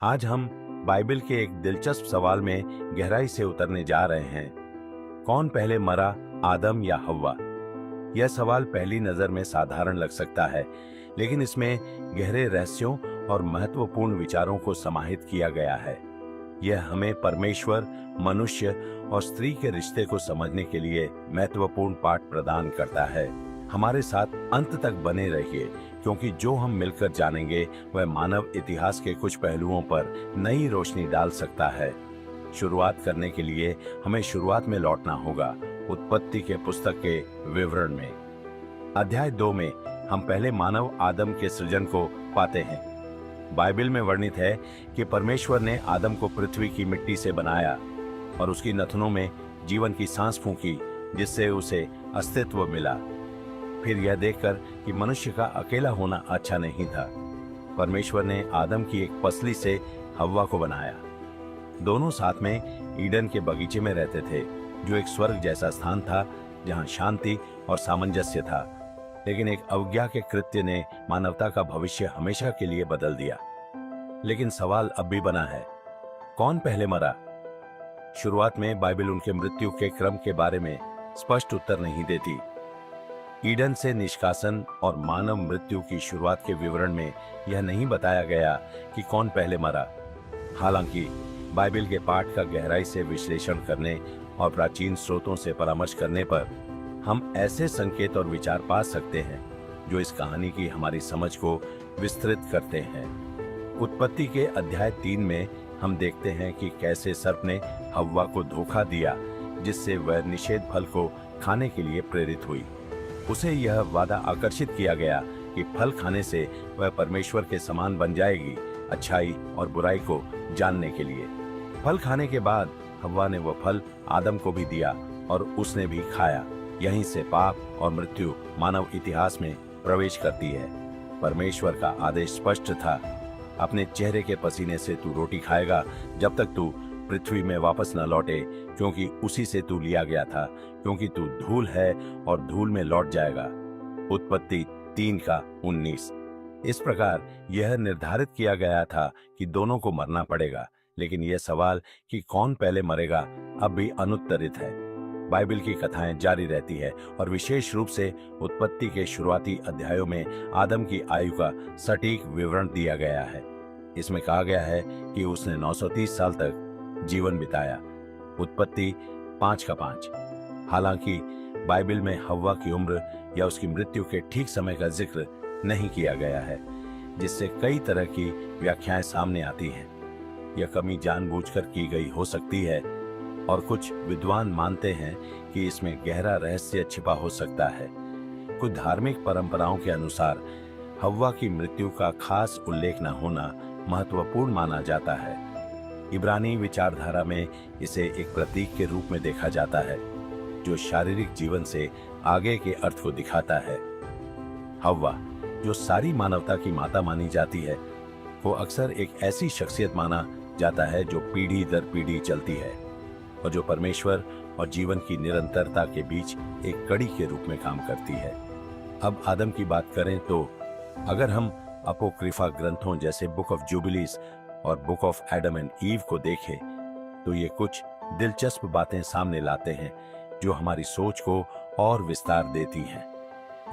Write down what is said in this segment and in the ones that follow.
आज हम बाइबल के एक दिलचस्प सवाल में गहराई से उतरने जा रहे हैं। कौन पहले मरा, आदम या हव्वा? यह सवाल पहली नजर में साधारण लग सकता है, लेकिन इसमें गहरे रहस्यों और महत्वपूर्ण विचारों को समाहित किया गया है। यह हमें परमेश्वर, मनुष्य और स्त्री के रिश्ते को समझने के लिए महत्वपूर्ण पाठ प्रदान करता है। हमारे साथ अंत तक बने रहिए, क्योंकि जो हम मिलकर जानेंगे वह मानव इतिहास के कुछ पहलुओं पर नई रोशनी डाल सकता है। शुरुआत करने के लिए हमें शुरुआत में लौटना होगा, उत्पत्ति के पुस्तक के विवरण में। अध्याय 2 में हम पहले मानव आदम के सृजन को पाते हैं। बाइबल में वर्णित है कि परमेश्वर ने आदम को पृथ्वी की मिट्टी से बनाया और उसकी नथनों में जीवन की सांस फूंकी, जिससे उसे अस्तित्व मिला। फिर यह देखकर कि मनुष्य का अकेला होना अच्छा नहीं था, परमेश्वर ने आदम की एक पसली से हव्वा को बनाया। दोनों साथ में ईडन के बगीचे में रहते थे, जो एक स्वर्ग जैसा स्थान था जहां शांति और सामंजस्य था। लेकिन एक अवज्ञा के कृत्य ने मानवता का भविष्य हमेशा के लिए बदल दिया। लेकिन सवाल अब भी बना है, कौन पहले मरा? शुरुआत में बाइबल उनके मृत्यु के क्रम के बारे में स्पष्ट उत्तर नहीं देती। ईडन से निष्कासन और मानव मृत्यु की शुरुआत के विवरण में यह नहीं बताया गया कि कौन पहले मरा। हालांकि बाइबल के पाठ का गहराई से विश्लेषण करने और प्राचीन स्रोतों से परामर्श करने पर हम ऐसे संकेत और विचार पा सकते हैं जो इस कहानी की हमारी समझ को विस्तृत करते हैं। उत्पत्ति के अध्याय 3 में हम देखते हैं कि कैसे सर्प ने हव्वा को धोखा दिया, जिससे वह निषेध फल को खाने के लिए प्रेरित हुई। उसे यह वादा आकर्षित किया गया कि फल खाने से वह परमेश्वर के समान बन जाएगी, अच्छाई और बुराई को जानने के लिए। फल खाने के बाद हव्वा ने वह फल आदम को भी दिया और उसने भी खाया। यहीं से पाप और मृत्यु मानव इतिहास में प्रवेश करती है। परमेश्वर का आदेश स्पष्ट था, अपने चेहरे के पसीने से तू रोटी खाएगा जब तक तू पृथ्वी में वापस न लौटे, क्योंकि उसी से तू लिया गया था, क्योंकि तू धूल है और धूल में लौट जाएगा। उत्पत्ति 3:19। इस प्रकार यह निर्धारित किया गया था कि दोनों को मरना पड़ेगा, लेकिन यह सवाल कि कौन पहले मरेगा अब भी अनुत्तरित है। बाइबल की कथाएं जारी रहती है और विशेष रूप से उत्पत्ति के शुरुआती अध्यायों में आदम की आयु का सटीक विवरण दिया गया है। इसमें कहा गया है कि उसने 930 साल तक जीवन बिताया। उत्पत्ति 5:5। हालांकि बाइबल में हव्वा की उम्र या उसकी मृत्यु के ठीक समय का जिक्र नहीं किया गया है, जिससे कई तरह की व्याख्याएं सामने आती हैं। यह कमी जानबूझकर की गई हो सकती है और कुछ विद्वान मानते हैं कि इसमें गहरा रहस्य छिपा हो सकता है। कुछ धार्मिक परंपराओं के अनुसार हव्वा की मृत्यु का खास उल्लेख न होना महत्वपूर्ण माना जाता है। इब्रानी विचारधारा में इसे एक प्रतीक के रूप में देखा जाता है, जो शारीरिक जीवन से आगे के अर्थ को दिखाता है। हव्वा, जो सारी मानवता की माता मानी जाती है, वो अक्सर एक ऐसी शख्सियत माना जाता है जो पीढ़ी दर पीढ़ी चलती है और जो परमेश्वर और जीवन की निरंतरता के बीच एक कड़ी के रूप में काम करती है। अब आदम की बात करें तो अगर हम अपोक्रिफा ग्रंथों जैसे बुक ऑफ जुबिलीज और book of Adam and ewe को देखें, तो ये कुछ दिलचस्प बातें सामने लाते हैं जो हमारी सोच को और विस्तार देती हैं।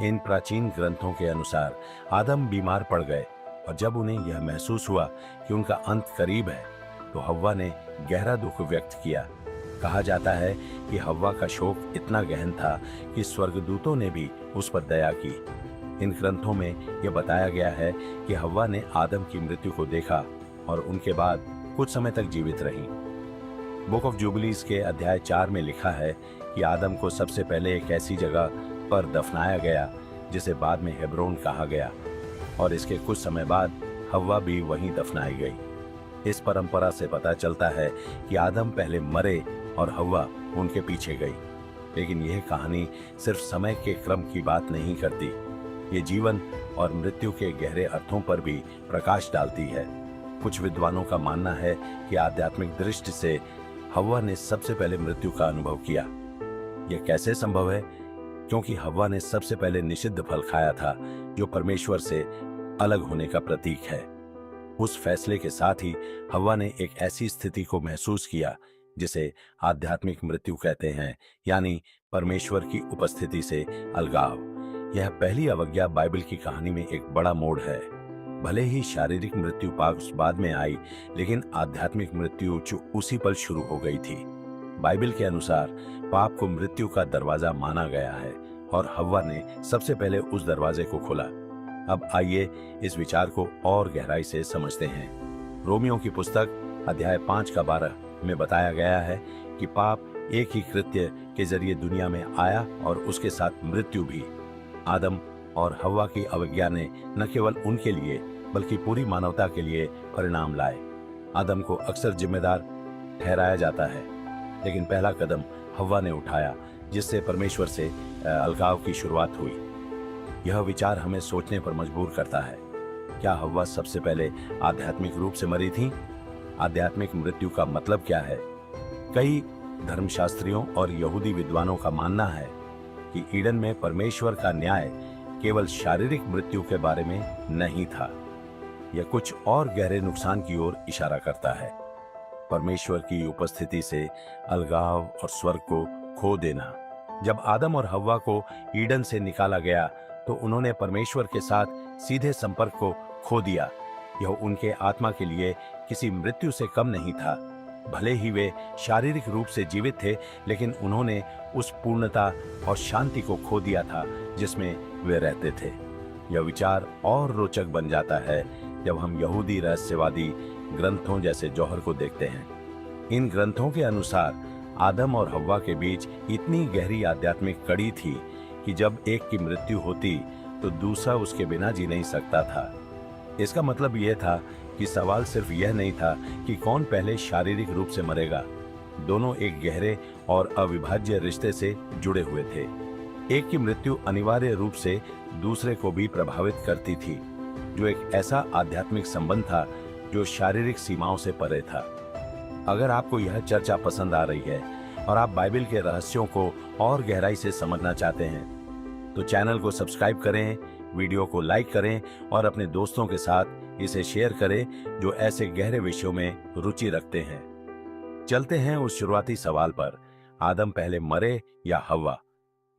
इन प्राचीन ग्रंथों के अनुसार आदम बीमार पड़ गए और जब उन्हें यह महसूस हुआ कि उनका अंत करीब है, तो हव्वा ने गहरा दुख व्यक्त किया। कहा जाता है कि हव्वा का शोक इतना गहन था कि स्वर्गदूतों ने भी उस पर दया की। इन ग्रंथों में यह बताया गया है कि हव्वा ने आदम की मृत्यु को देखा और उनके बाद कुछ समय तक जीवित रही। बुक ऑफ जुबिलीज के अध्याय 4 में लिखा है कि आदम को सबसे पहले एक ऐसी जगह पर दफनाया गया जिसे बाद में हेब्रोन कहा गया, और इसके कुछ समय बाद हव्वा भी वहीं दफनाई गई। इस परंपरा से पता चलता है कि आदम पहले मरे और हव्वा उनके पीछे गई। लेकिन यह कहानी सिर्फ समय के क्रम की बात नहीं करती, ये जीवन और मृत्यु के गहरे अर्थों पर भी प्रकाश डालती है। कुछ विद्वानों का मानना है कि आध्यात्मिक दृष्टि से हव्वा ने सबसे पहले मृत्यु का अनुभव किया। यह कैसे संभव है? क्योंकि हव्वा ने सबसे पहले निषिद्ध फल खाया था, जो परमेश्वर से अलग होने का प्रतीक है। उस फैसले के साथ ही हव्वा ने एक ऐसी स्थिति को महसूस किया जिसे आध्यात्मिक मृत्यु कहते हैं, यानी परमेश्वर की उपस्थिति से अलगाव। यह पहली अवज्ञा बाइबल की कहानी में एक बड़ा मोड़ है। भले ही शारीरिक मृत्यु पाक बाद में आई, लेकिन आध्यात्मिक मृत्यु जो उसी पल शुरू हो गई थी। बाइबल के अनुसार पाप को मृत्यु का दरवाजा माना गया है और हव्वा ने सबसे पहले उस दरवाजे को खोला। अब आइए इस विचार को और गहराई से समझते हैं। रोमियो की पुस्तक अध्याय 5 का 12 में बताया गया है कि पाप एक ही कृत्य के जरिए दुनिया में आया और उसके साथ मृत्यु भी। आदम और हव्वा की अवज्ञा ने न केवल उनके लिए बल्कि पूरी मानवता के लिए परिणाम लाए। आदम को अक्सर जिम्मेदार ठहराया जाता है, लेकिन पहला कदम हव्वा ने उठाया, जिससे परमेश्वर से अलगाव की शुरुआत हुई। यह विचार हमें सोचने पर मजबूर करता है। क्या हव्वा सबसे पहले आध्यात्मिक रूप से मरी थी? आध्यात्मिक मृत्यु का मतलब क्या है? कई धर्मशास्त्रियों और यहूदी विद्वानों का मानना है कि ईडन में परमेश्वर का न्याय केवल शारीरिक मृत्यु के बारे में नहीं था। यह कुछ और गहरे नुकसान की ओर इशारा करता है। परमेश्वर की उपस्थिति से अलगाव और स्वर्ग को खो देना। जब आदम और हव्वा को ईडन से निकाला गया तो उन्होंने परमेश्वर के साथ सीधे संपर्क को खो दिया। यह उनके आत्मा के लिए किसी मृत्यु से कम नहीं था। भले ही वे शारीरिक रूप से जीवित थे, लेकिन उन्होंने उस पूर्णता और शांति को खो दिया था जिसमें वे रहते थे। यह विचार और रोचक बन जाता है जब हम यहूदी रहस्यवादी ग्रंथों जैसे जौहर को देखते हैं। इन ग्रंथों के अनुसार आदम और हव्वा के बीच इतनी गहरी आध्यात्मिक कड़ी थी कि जब एक की मृत्यु होती तो दूसरा उसके बिना जी नहीं सकता था। इसका मतलब यह था कि सवाल सिर्फ यह नहीं था कि कौन पहले शारीरिक रूप से मरेगा। दोनों एक गहरे और अविभाज्य रिश्ते से जुड़े हुए थे। एक की मृत्यु अनिवार्य रूप से दूसरे को भी प्रभावित करती थी, जो एक ऐसा आध्यात्मिक संबंध था जो शारीरिक सीमाओं से परे था। अगर आपको यह चर्चा पसंद आ रही है और आप बाइबल के रहस्यों को और गहराई से समझना चाहते हैं तो चैनल को सब्सक्राइब करें, वीडियो को लाइक करें और अपने दोस्तों के साथ इसे शेयर करें जो ऐसे गहरे विषयों में रुचि रखते हैं। चलते हैं उस शुरुआती सवाल पर, आदम पहले मरे या हव्वा?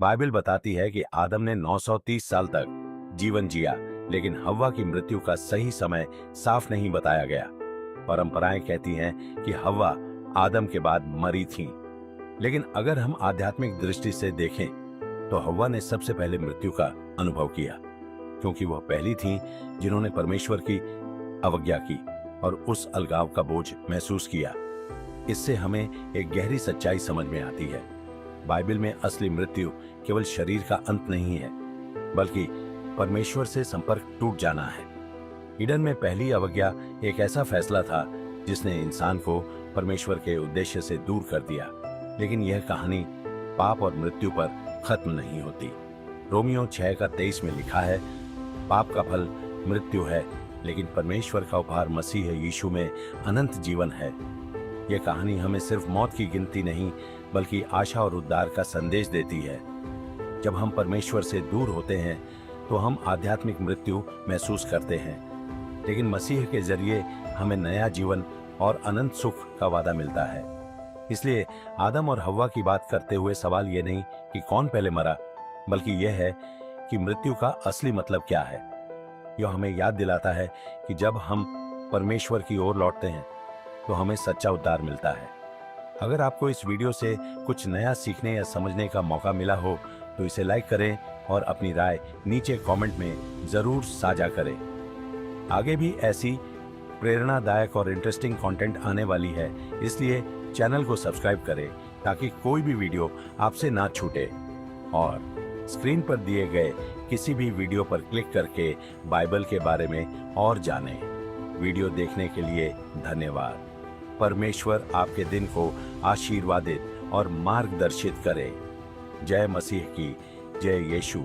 बाइबल बताती है कि आदम ने 930 साल तक जीवन जिया, लेकिन हव्वा की मृत्यु का सही समय साफ नहीं बताया गया। परंपराएं कहती हैं कि हव्वा आदम के बाद मरी थीं, लेकिन अगर हम आध्यात्मिक दृष्टि से देखें तो हव्वा ने सबसे पहले मृत्यु का अनुभव किया, क्योंकि वह पहली थीं जिन्होंने परमेश्वर की अवज्ञा की और उस अलगाव का बोझ महसूस किया। इससे हमें एक गहरी सच्चाई समझ में आती है। बाइबल में असली मृत्यु केवल शरीर का अंत नहीं है, बल्कि परमेश्वर से संपर्क टूट जाना है। ईडन में पहली अवज्ञा एक ऐसा फैसला था जिसने इंसान को परमेश्वर के उद्देश्य से दूर कर दिया, लेकिन यह कहानी पाप और मृत्यु पर खत्म नहीं होती। रोमियो 6 का 23 में लिखा है, पाप का फल मृत्यु है, लेकिन परमेश्वर का उपहार मसीह यीशु में अनंत जीवन है। यह कहानी हमें सिर्फ मौत की गिनती नहीं, बल्कि आशा और उद्धार का संदेश देती है। जब हम परमेश्वर से दूर होते हैं तो हम आध्यात्मिक मृत्यु महसूस करते हैं, लेकिन मसीह के जरिए हमें नया जीवन और अनंत सुख का वादा मिलता है। इसलिए आदम और हव्वा की बात करते हुए सवाल यह नहीं कि कौन पहले मरा, बल्कि यह है कि मृत्यु का असली मतलब क्या है। यह हमें याद दिलाता है कि जब हम परमेश्वर की ओर लौटते हैं तो हमें सच्चा उद्धार मिलता है। अगर आपको इस वीडियो से कुछ नया सीखने या समझने का मौका मिला हो तो इसे लाइक करें और अपनी राय नीचे कमेंट में जरूर साझा करें। आगे भी ऐसी प्रेरणादायक और इंटरेस्टिंग कंटेंट आने वाली है, इसलिए चैनल को सब्सक्राइब करें ताकि कोई भी वीडियो आपसे ना छूटे। और स्क्रीन पर दिए गए किसी भी वीडियो पर क्लिक करके बाइबल के बारे में और जानें। वीडियो देखने के लिए धन्यवाद। परमेश्वर आपके दिन को आशीर्वादित और मार्गदर्शित करे। जय मसीह की, जय यीशु।